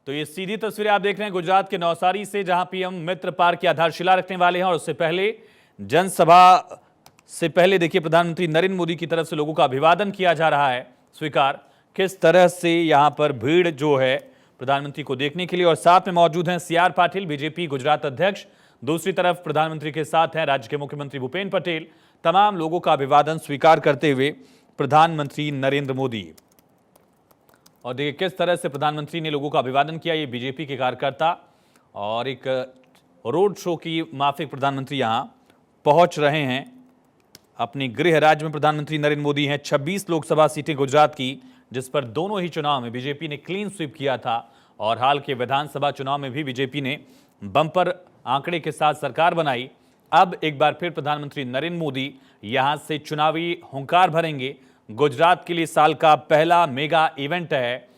तो ये सीधी तस्वीरें आप देख रहे हैं गुजरात के नवसारी से, जहां पीएम मित्र पार्क की आधारशिला रखने वाले हैं। और उससे पहले जनसभा से पहले देखिए प्रधानमंत्री नरेंद्र मोदी की तरफ से लोगों का अभिवादन किया जा रहा है। स्वीकार किस तरह से यहां पर भीड़ जो है प्रधानमंत्री को देखने के लिए। और साथ में मौजूद हैं सीआर पाटिल, बीजेपी गुजरात अध्यक्ष। दूसरी तरफ प्रधानमंत्री के साथ हैं राज्य के मुख्यमंत्री भूपेन्द्र पटेल। तमाम लोगों का अभिवादन स्वीकार करते हुए प्रधानमंत्री नरेंद्र मोदी। और देखिए किस तरह से प्रधानमंत्री ने लोगों का अभिवादन किया। ये बीजेपी के कार्यकर्ता और एक रोड शो की माफिक प्रधानमंत्री यहां पहुंच रहे हैं। अपने गृह राज्य में प्रधानमंत्री नरेंद्र मोदी हैं। 26 लोकसभा सीटें गुजरात की, जिस पर दोनों ही चुनाव में बीजेपी ने क्लीन स्वीप किया था। और हाल के विधानसभा चुनाव में भी बीजेपी ने बम्पर आंकड़े के साथ सरकार बनाई। अब एक बार फिर प्रधानमंत्री नरेंद्र मोदी यहां से चुनावी हुंकार भरेंगे। गुजरात के लिए साल का पहला मेगा इवेंट है,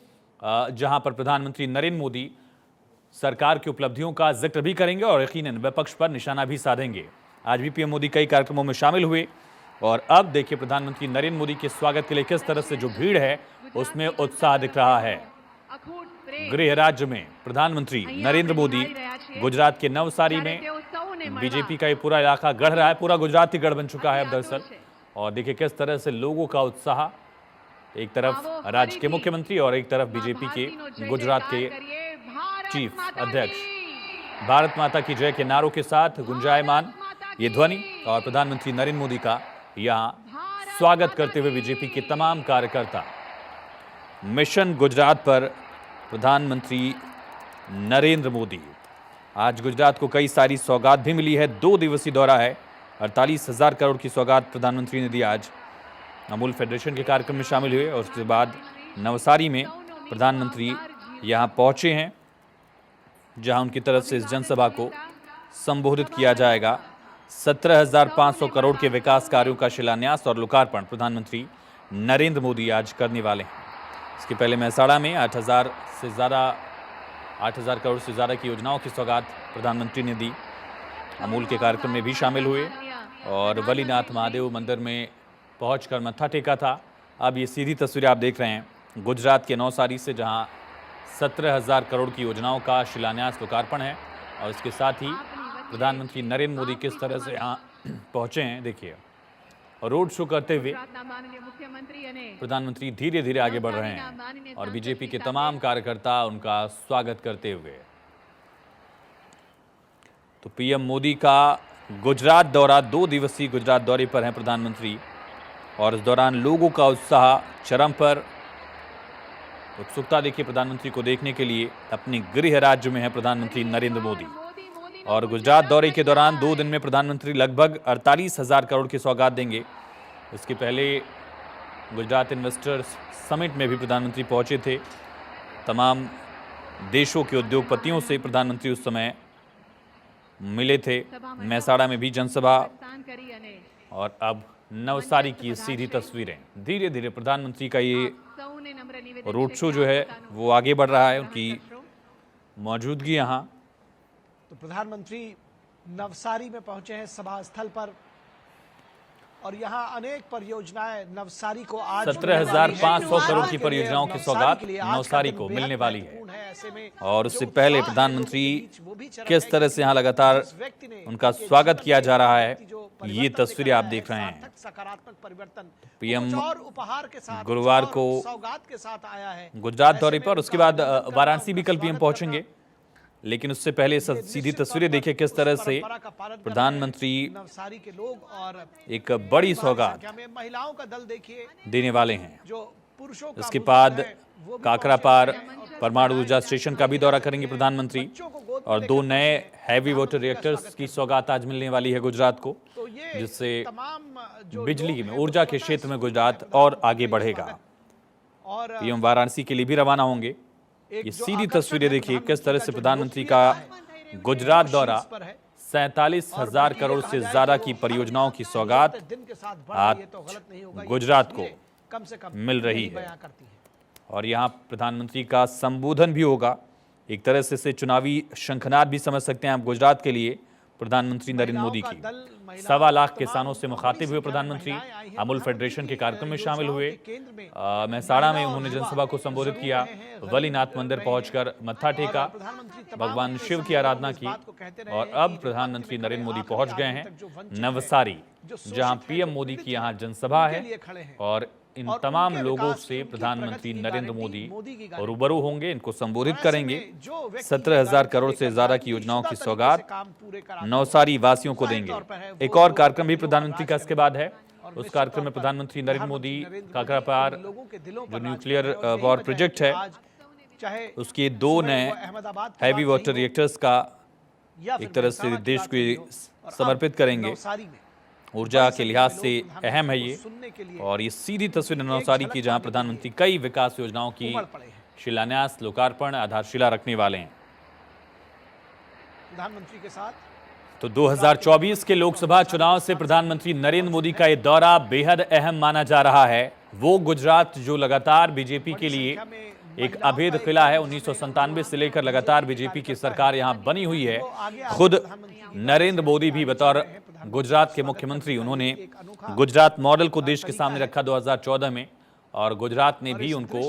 जहां पर प्रधानमंत्री नरेंद्र मोदी सरकार की उपलब्धियों का जिक्र भी करेंगे और यकीनन विपक्ष पर निशाना भी साधेंगे। आज भी पीएम मोदी कई कार्यक्रमों में शामिल हुए। और अब देखिए प्रधानमंत्री नरेंद्र मोदी के स्वागत के लिए किस तरह से जो भीड़ है उसमें उत्साह दिख रहा है। गृह राज्य में प्रधानमंत्री नरेंद्र मोदी गुजरात के नवसारी में, बीजेपी का ये पूरा इलाका गढ़ रहा है। पूरा गुजरात ही गढ़ बन चुका है अब दरअसल। और देखिए किस तरह से लोगों का उत्साह, एक तरफ राज्य के मुख्यमंत्री और एक तरफ बीजेपी के गुजरात के चीफ अध्यक्ष। भारत माता की जय के नारों के साथ गुंजायमान ये ध्वनि और प्रधानमंत्री नरेंद्र मोदी का यहां स्वागत करते हुए बीजेपी के तमाम कार्यकर्ता। मिशन गुजरात पर प्रधानमंत्री नरेंद्र मोदी। आज गुजरात को कई सारी सौगात भी मिली है। 2 दिवसीय दौरा है। 48,000 करोड़ की सौगात प्रधानमंत्री ने दी। आज अमूल फेडरेशन के कार्यक्रम में शामिल हुए और उसके बाद नवसारी में प्रधानमंत्री यहां पहुंचे हैं, जहां उनकी तरफ से इस जनसभा को संबोधित किया जाएगा। 17,500 करोड़ के विकास कार्यों का शिलान्यास और लोकार्पण प्रधानमंत्री नरेंद्र मोदी आज करने वाले हैं। इसके पहले मेहसाणा में 8,000 करोड़ से ज़्यादा की योजनाओं की सौगात प्रधानमंत्री ने दी। अमूल के कार्यक्रम में भी शामिल हुए और वलीनाथ महादेव मंदिर में पहुंचकर मत्था टेका था। अब ये सीधी तस्वीरें आप देख रहे हैं गुजरात के नवसारी से, जहां 17,000 करोड़ की योजनाओं का शिलान्यास लोकार्पण है। और इसके साथ ही प्रधानमंत्री नरेंद्र मोदी किस तरह से यहाँ पहुंचे हैं देखिए। और रोड शो करते हुए प्रधानमंत्री धीरे धीरे आगे बढ़ रहे हैं और बीजेपी के तमाम कार्यकर्ता उनका स्वागत करते हुए। तो पीएम मोदी का गुजरात दौरा, 2 दिवसीय गुजरात दौरे पर हैं प्रधानमंत्री। और इस दौरान लोगों का उत्साह चरम पर। उत्सुकता देखिए प्रधानमंत्री को देखने के लिए अपने गृह राज्य में है प्रधानमंत्री नरेंद्र मोदी। और गुजरात दौरे के दौरान 2 दिन में प्रधानमंत्री लगभग 48,000 करोड़ की सौगात देंगे। इसके पहले गुजरात इन्वेस्टर्स समिट में भी प्रधानमंत्री पहुंचे थे। तमाम देशों के उद्योगपतियों से प्रधानमंत्री उस समय मिले थे। मेहसाणा में भी जनसभा। और अब नवसारी की सीधी तस्वीरें। धीरे धीरे प्रधानमंत्री का ये रोड शो जो है वो आगे बढ़ रहा है, उनकी मौजूदगी यहाँ। तो प्रधानमंत्री नवसारी में पहुंचे हैं सभा स्थल पर और यहां अनेक परियोजनाएं नवसारी को आज 17,500 करोड़ की परियोजनाओं की सौगात नवसारी को मिलने वाली है। और उससे पहले प्रधानमंत्री किस तरह से यहां लगातार उनका स्वागत किया जा रहा है, ये तस्वीरें आप देख रहे हैं। पीएम गुरुवार को गुजरात दौरे पर, उसके बाद वाराणसी भी कल पीएम पहुंचेंगे। लेकिन उससे पहले सीधी तस्वीरें देखिए किस तरह से प्रधानमंत्री एक बड़ी सौगात देने वाले हैं। इसके बाद काकरापार परमाणु ऊर्जा स्टेशन का भी दौरा करेंगे प्रधानमंत्री। और 2 नए हैवी वाटर रिएक्टर्स की सौगात आज मिलने वाली है गुजरात को, जिससे बिजली में, ऊर्जा के क्षेत्र में गुजरात और आगे बढ़ेगा। पीएम वाराणसी के लिए भी रवाना होंगे। ये सीधी तस्वीरें देखिए किस तरह से प्रधानमंत्री का गुजरात दौरा, 47,000 करोड़ से ज्यादा की परियोजनाओं की सौगात आज गुजरात को मिल रही है। और यहाँ प्रधानमंत्री का संबोधन भी होगा। एक तरह से चुनावी शंखनाद भी समझ सकते हैं आप गुजरात के लिए। प्रधानमंत्री नरेंद्र मोदी की। 1.25 लाख किसानों से मुखातिब हुए प्रधानमंत्री। अमूल फेडरेशन के कार्यक्रम में शामिल हुए। मेहसाणा में उन्होंने जनसभा को संबोधित किया। वलीनाथ मंदिर पहुंचकर मत्था टेका, भगवान शिव की आराधना की। और अब प्रधानमंत्री नरेंद्र मोदी पहुंच गए हैं नवसारी, जहां पीएम मोदी की यहां जनसभा है। और इन तमाम लोगों से प्रधानमंत्री नरेंद्र मोदी रूबरू होंगे, इनको संबोधित करेंगे। 17,000 करोड़ से ज्यादा की योजनाओं की सौगात नवसारी वासियों को देंगे। एक और कार्यक्रम भी प्रधानमंत्री का इसके बाद है। उस कार्यक्रम में प्रधानमंत्री नरेंद्र मोदी काकरापार जो न्यूक्लियर पावर प्रोजेक्ट है, उसके 2 नए हैवी वाटर रिएक्टर्स का एक तरह से देश को समर्पित करेंगे। ऊर्जा के लिहाज से अहम है ये। और ये सीधी तस्वीर नवसारी की, जहां प्रधानमंत्री कई विकास योजनाओं की शिलान्यास, लोकार्पण, आधारशिला रखने वाले हैं। प्रधानमंत्री के साथ तो 2024 के लोकसभा चुनाव से प्रधानमंत्री नरेंद्र मोदी का ये दौरा बेहद अहम माना जा रहा है। वो गुजरात जो लगातार बीजेपी के लिए एक अभेद किला है, 1997 से लेकर लगातार बीजेपी की सरकार यहां बनी हुई है। खुद नरेंद्र मोदी भी बतौर गुजरात के मुख्यमंत्री, उन्होंने गुजरात मॉडल को देश के सामने रखा 2014 में, और गुजरात ने भी उनको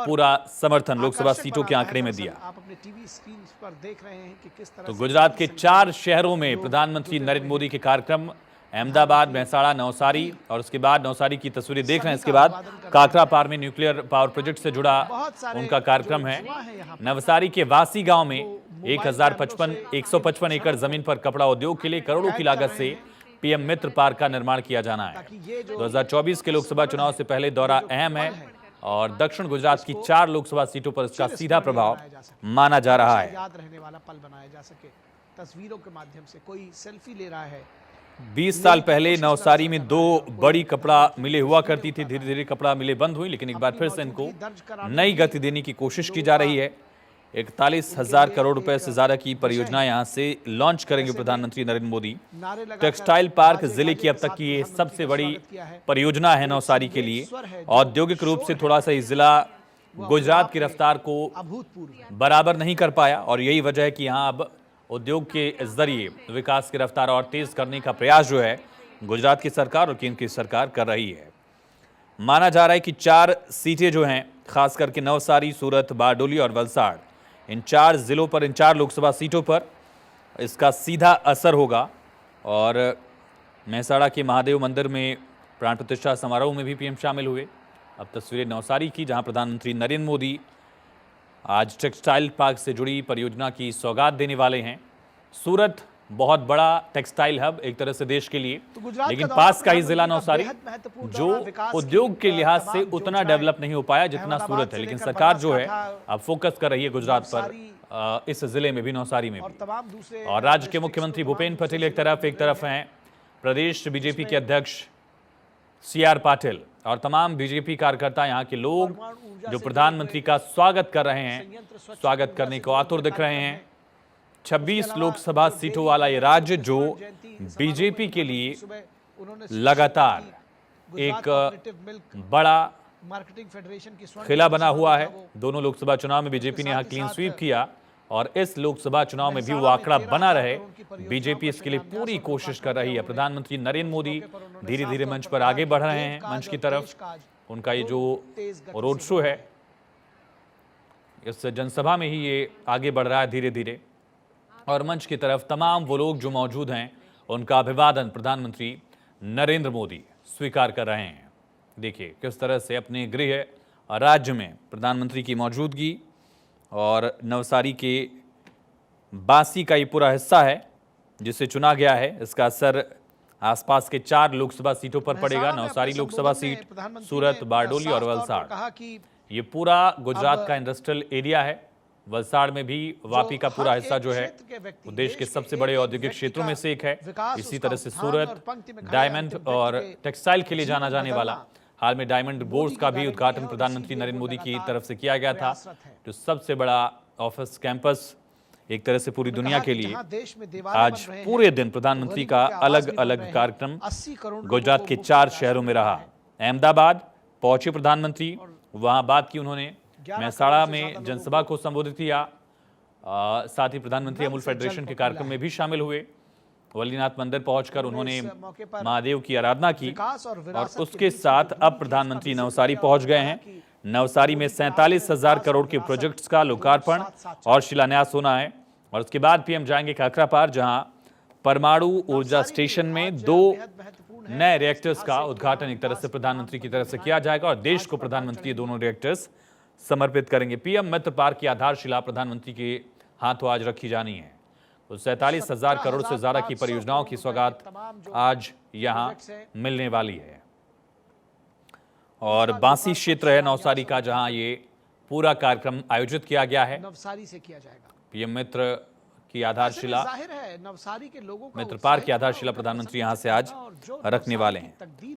पूरा समर्थन लोकसभा सीटों के आंकड़े में दिया। आप अपने टीवी स्क्रीन पर देख रहे हैं कि किस तरह तो गुजरात के 4 शहरों में प्रधानमंत्री नरेंद्र मोदी के कार्यक्रम, अहमदाबाद, मेहसाणा, नवसारी, और उसके बाद नवसारी की तस्वीरें देख रहे हैं। इसके बाद काकरापार में न्यूक्लियर पावर प्रोजेक्ट से जुड़ा उनका कार्यक्रम है। नवसारी के वासी गांव में 155 एकड़ जमीन पर कपड़ा उद्योग के लिए करोड़ों की लागत से पीएम मित्र पार्क का निर्माण किया जाना है। 2024 के लोकसभा चुनाव से पहले दौरा अहम है और दक्षिण गुजरात की 4 लोकसभा सीटों पर इसका सीधा प्रभाव माना जा रहा है। याद रहने वाला पल बनाया जा सके। तस्वीरों के माध्यम से कोई सेल्फी ले रहा है। 20 साल पहले नवसारी में 2 बड़ी कपड़ा मिलें हुआ करती थी। धीरे धीरे कपड़ा मिलें बंद हुई, लेकिन एक बार फिर से इनको नई गति देने की कोशिश की जा रही है। 41,000 करोड़ रुपए से ज्यादा की परियोजना यहां से लॉन्च करेंगे प्रधानमंत्री नरेंद्र मोदी। टेक्सटाइल पार्क जिले की अब तक की ये सबसे बड़ी परियोजना है नवसारी के लिए। औद्योगिक रूप से थोड़ा सा ये जिला गुजरात की रफ्तार को बराबर नहीं कर पाया, और यही वजह है कि यहाँ अब उद्योग के जरिए विकास की रफ्तार और तेज करने का प्रयास जो है गुजरात की सरकार और केंद्र की सरकार कर रही है। माना जा रहा है कि 4 सीटें जो हैं, खास करके नवसारी, सूरत, बारडोली और वलसाड़, इन 4 जिलों पर, इन 4 लोकसभा सीटों पर इसका सीधा असर होगा। और मेहसाणा के महादेव मंदिर में प्राण प्रतिष्ठा समारोह में भी पीएम शामिल हुए। अब तस्वीरें नवसारी की, जहां प्रधानमंत्री नरेंद्र मोदी आज टेक्सटाइल पार्क से जुड़ी परियोजना की सौगात देने वाले हैं। सूरत बहुत बड़ा टेक्सटाइल हब एक तरह से देश के लिए, लेकिन पास का ही जिला नवसारी जो उद्योग के लिहाज से उतना डेवलप नहीं हो पाया जितना सूरत है, लेकिन सरकार जो है अब फोकस कर रही है गुजरात पर, इस जिले में भी, नवसारी में भी। और राज्य के मुख्यमंत्री भूपेन्द्र पटेल एक तरफ हैं प्रदेश बीजेपी के अध्यक्ष CR पाटिल और तमाम बीजेपी कार्यकर्ता, यहाँ के लोग जो प्रधानमंत्री का स्वागत कर रहे हैं, स्वागत करने को आतुर दिख रहे हैं। 26 लोकसभा सीटों वाला ये राज्य जो बीजेपी के लिए लगातार एक बड़ा किला बना हुआ है। दोनों लोकसभा चुनाव में बीजेपी ने यहाँ क्लीन स्वीप किया, और इस लोकसभा चुनाव में भी वो आंकड़ा बना रहे। बीजेपी इसके लिए पूरी कोशिश कर रही है। प्रधानमंत्री नरेंद्र मोदी धीरे धीरे मंच पर आगे बढ़ रहे हैं, मंच की तरफ। उनका ये जो रोड शो है, इस जनसभा में ही ये आगे बढ़ रहा है धीरे धीरे, और मंच की तरफ तमाम वो लोग जो मौजूद हैं, उनका अभिवादन प्रधानमंत्री नरेंद्र मोदी स्वीकार कर रहे हैं। देखिए किस तरह से अपने गृह राज्य में प्रधानमंत्री की मौजूदगी, और नवसारी के बासी का ये पूरा हिस्सा है जिसे चुना गया है। इसका असर आसपास के 4 लोकसभा सीटों पर पड़ेगा। नवसारी लोकसभा सीट, सूरत, बारडोली और वलसाड़। ये पूरा गुजरात का इंडस्ट्रियल एरिया है। वलसाड़ में भी वापी का पूरा हिस्सा जो है वो देश के सबसे बड़े औद्योगिक क्षेत्रों में से एक है। इसी तरह से सूरत डायमंड और टेक्सटाइल के लिए जाना जाने वाला, हाल में डायमंड बोर्ड्स का भी उद्घाटन प्रधानमंत्री नरेंद्र मोदी की तरफ से किया गया था, जो सबसे बड़ा ऑफिस कैंपस एक तरह से पूरी दुनिया के लिए। आज पूरे दिन प्रधानमंत्री का अलग अलग कार्यक्रम गुजरात के 4 शहरों में रहा। अहमदाबाद पहुंचे प्रधानमंत्री, वहां बात की उन्होंने। मेहसाणा में जनसभा को संबोधित किया। साथ ही प्रधानमंत्री अमूल फेडरेशन के कार्यक्रम में भी शामिल हुए। वल्लीनाथ मंदिर पहुंचकर उन्होंने इस मौके पर महादेव की आराधना की विकास और और विरासत के उसके बीच साथ दूरी अब की प्रधानमंत्री इसका भी नवसारी जिक्र पहुंच किया गए और हैं। कहा कि नवसारी में 47,000 करोड़ के प्रोजेक्ट्स का लोकार्पण और शिलान्यास होना है और उसके बाद पीएम जाएंगे काकरापार, जहां परमाणु ऊर्जा स्टेशन में 2 नए रिएक्टर्स का उद्घाटन एक तरह से प्रधानमंत्री की तरफ से किया जाएगा और देश को प्रधानमंत्री ये दोनों रिएक्टर्स समर्पित करेंगे। पीएम मित्र पार्क की आधारशिला प्रधानमंत्री के हाथों आज रखी जानी है। तो 47,000 करोड़ से ज्यादा की परियोजनाओं की सौगात आज यहां मिलने वाली है और बांसी क्षेत्र है नवसारी का, जहां ये पूरा कार्यक्रम आयोजित किया गया है। नवसारी से किया जाएगा। पीएम मित्र की आधारशिला, जाहिर है नवसारी के लोगों का मित्र पार्क की आधारशिला प्रधानमंत्री यहां से आज रखने वाले हैं।